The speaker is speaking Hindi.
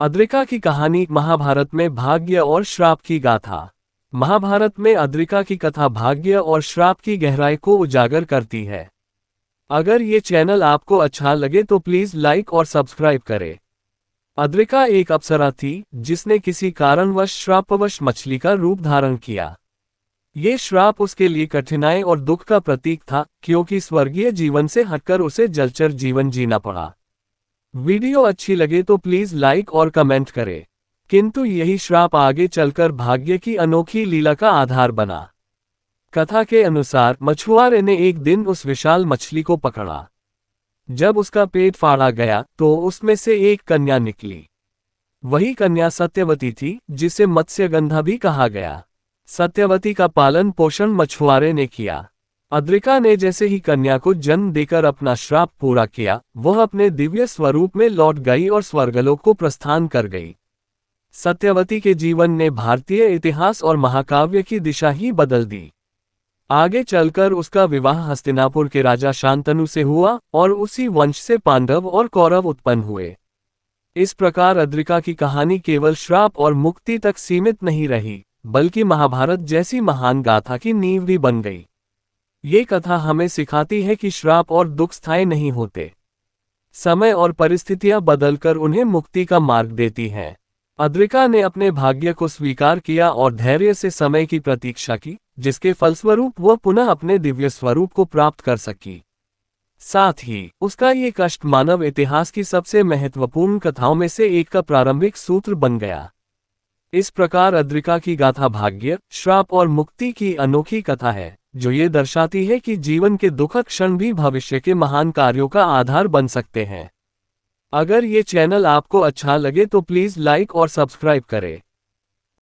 अद्रिका की कहानी महाभारत में भाग्य और श्राप की गाथा। महाभारत में अद्रिका की कथा भाग्य और श्राप की गहराई को उजागर करती है। अगर ये चैनल आपको अच्छा लगे तो प्लीज लाइक और सब्सक्राइब करें। अद्रिका एक अप्सरा थी जिसने किसी कारणवश श्रापवश मछली का रूप धारण किया। ये श्राप उसके लिए कठिनाई और दुख का प्रतीक था, क्योंकि स्वर्गीय जीवन से हटकर उसे जलचर जीवन जीना पड़ा। वीडियो अच्छी लगे तो प्लीज लाइक और कमेंट करें। किंतु यही श्राप आगे चलकर भाग्य की अनोखी लीला का आधार बना। कथा के अनुसार मछुआरे ने एक दिन उस विशाल मछली को पकड़ा। जब उसका पेट फाड़ा गया तो उसमें से एक कन्या निकली। वही कन्या सत्यवती थी, जिसे मत्स्यगंधा भी कहा गया। सत्यवती का पालन पोषण मछुआरे ने किया। अद्रिका ने जैसे ही कन्या को जन्म देकर अपना श्राप पूरा किया, वह अपने दिव्य स्वरूप में लौट गई और स्वर्गलोक को प्रस्थान कर गई। सत्यवती के जीवन ने भारतीय इतिहास और महाकाव्य की दिशा ही बदल दी। आगे चलकर उसका विवाह हस्तिनापुर के राजा शांतनु से हुआ और उसी वंश से पांडव और कौरव उत्पन्न हुए। इस प्रकार अद्रिका की कहानी केवल श्राप और मुक्ति तक सीमित नहीं रही, बल्कि महाभारत जैसी महान गाथा की नींव भी बन गई। ये कथा हमें सिखाती है कि श्राप और दुख स्थायी नहीं होते। समय और परिस्थितियां बदलकर उन्हें मुक्ति का मार्ग देती हैं। अद्रिका ने अपने भाग्य को स्वीकार किया और धैर्य से समय की प्रतीक्षा की, जिसके फलस्वरूप वह पुनः अपने दिव्य स्वरूप को प्राप्त कर सकी। साथ ही उसका ये कष्ट मानव इतिहास की सबसे महत्वपूर्ण कथाओं में से एक का प्रारंभिक सूत्र बन गया। इस प्रकार अद्रिका की गाथा भाग्य, श्राप और मुक्ति की अनोखी कथा है, जो ये दर्शाती है कि जीवन के दुखद क्षण भी भविष्य के महान कार्यों का आधार बन सकते हैं। अगर ये चैनल आपको अच्छा लगे तो प्लीज लाइक और सब्सक्राइब करें।